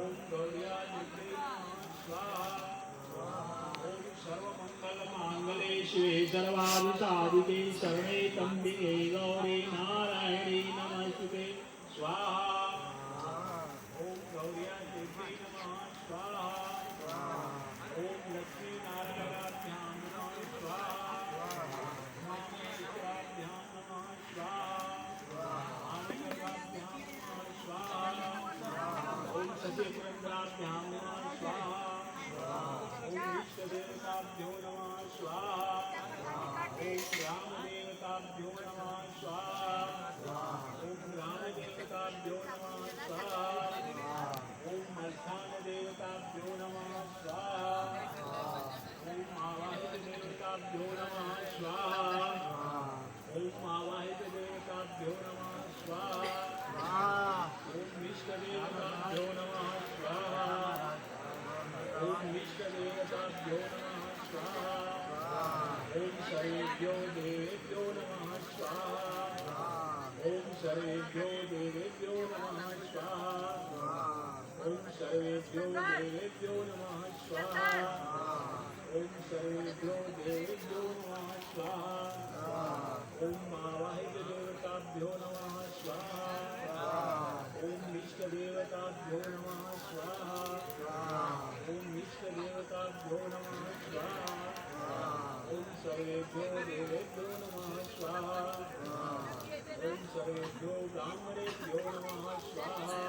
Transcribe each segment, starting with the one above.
ओम गौर्यादित्ये स्वाहा ओम सर्वमंगलमांगल्ये शिवे सर्वार्थसाधिके शरणे त्र्यंबके गौरी नारायणी नमस्ते स्वाहा ओम गौर्यादित्ये स्वाहा ओम लक्ष्मी नारायणाभ्यां नमः स्वाहा मामेश्वराभ्यां नमः स्वाहा आनंदराभ्यां नमः स्वाहा ओम सतीपुरंदराभ्यां नमः स्वाहा ओम विश्वदेवताभ्यो नमः स्वाहा ओम रामदेवताभ्यो नमः स्वाहा ओम रामदेवताभ्यो नमः स्वाहा ओम मल्हानदेवताभ्यो नमः स्वाहा ओम आवाहितदेवताभ्यो नमः स्वाहा ओम आवाहितदेवताभ्यो नमः स्वाहा ओम विश्वदेवताभ्यो नमः स्वाहा ओम विश्वदेवताभ्यो नमः स्वाहा ओम सर्वेभ्यो देवेभ्यो नमः स्वाहा ओम सर्वेभ्यो देवेभ्यो नमः स्वाहा ओम सर्वेभ्यो देवेभ्यो नमः स्वाहा ओम सर्वेभ्यो देवेभ्यो नमः स्वाहा ओम आवाहितदेवताभ्यो नमः स्वाहा ओम विश्वदेवताभ्यो नमः स्वाहा ओम विश्वदेवताभ्यो नमः स्वाहा ओम सर्वेभ्यो देवेभ्यो नमः स्वाहा ओम सर्वेभ्यो ब्राह्मणेभ्यो नमः स्वाहा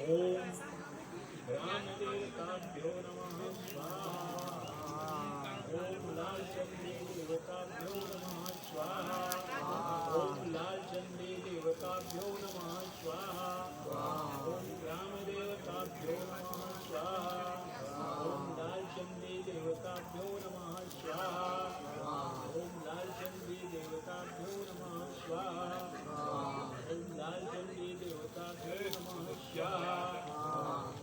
ओम ब्राह्मणदेवताभ्यो नमः स्वाहा ओम लालचंदी देवताभ्यो नमः स्वाहा ओम लालचंदी देवताभ्यो नमः स्वाहा ओम ग्रामदेवताभ्यो नमः स्वाहा ओम लालचंदी देवताभ्यो नमः स्वाहा ओम लालचंदी देवताभ्यो नमः स्वाहा ओम लालचंदी देवताभ्यो नमः स्वाहा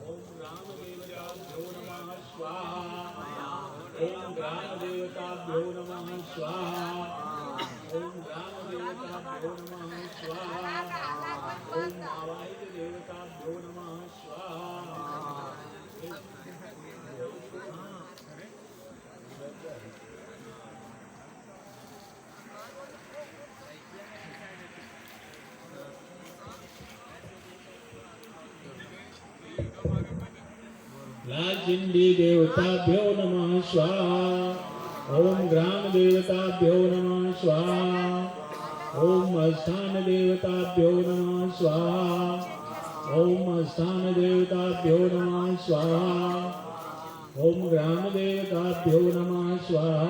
ओम रामदेवताभ्यो नमः स्वाहा ओम ग्रामदेवताभ्यो नमः स्वाहा ओम ग्रामदेवताभ्यो नमः स्वाहा ओम आवाहितदेवताभ्यो नमः स्वाहा लालचंदी देवताभ्यो नमः स्वाहा ओम ग्राम देवताभ्यो नमः स्वाहा ओम स्थान देवताभ्यो नमः स्वाहा ओम स्थान देवताभ्यो नमः स्वाहा ओम ग्राम देवताभ्यो नमः स्वाहा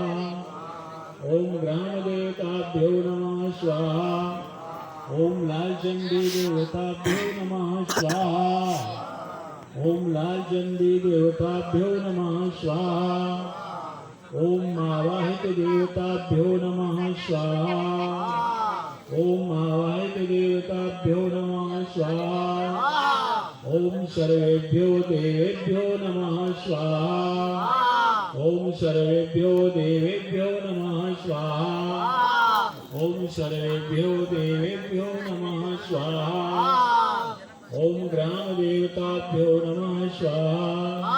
ओम ग्राम देवताभ्यो नमः स्वाहा ओम लालचंदी देवताभ्यो नमः स्वाहा ओम लालचंदी देवताभ्यो नमः स्वाहा ओम आवाहित देवताभ्यो नमः स्वाहा ओम आवाहित देवताभ्यो नमः स्वाहा ओम सर्वेभ्यो देवेभ्यो नमः स्वाहा ओम सर्वेभ्यो देवेभ्यो नमः स्वाहा ओम सर्वेभ्यो देवेभ्यो नमः स्वाहा ओम ग्राम देवताभ्यो नमः स्वाहा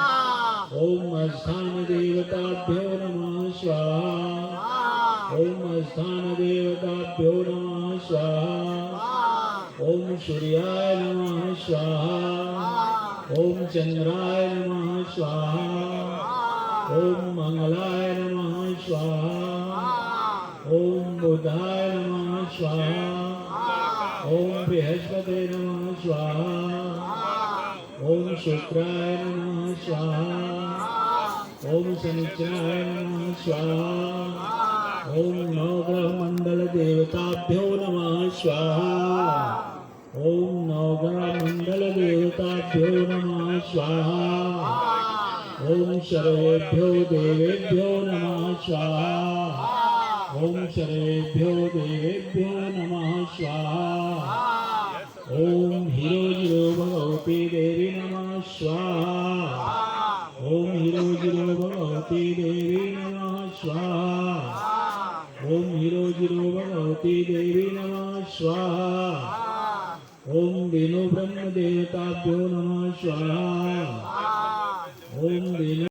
ओम स्थान देवताभ्यो नमः स्वाहा ओम स्थान देवताभ्यो नमः स्वाहा ओम सूर्याय नमः स्वाहा ओम चंद्राय नमः स्वाहा ओम मंगलाय नमः स्वाहा ओम बुधाय नमः स्वाहा ओम बृहस्पते नमः स्वाहा ओम शुक्राय नमः स्वाहा ओम शनिश्चराय नमः स्वाहा ओम नवग्रह मंडल देवताभ्यो नमः स्वाहा ओम नवग्रह मंडल देवताभ्यो नमः स्वाहा ओम सर्वेभ्यो देवेभ्यो नमः स्वाहा ओम सर्वेभ्यो देवेभ्यो नमः स्वाहा ओम हिरोजिरो भगवती देवी नमः स्वाहा ओम हिरोजिरो भगवती देवी नमः स्वाहा ओम हिरोजिरो भगवती देवी नमः स्वाहा ओम दिनो ब्रह्म देवताभ्यो नमः स्वाहा ओम दिन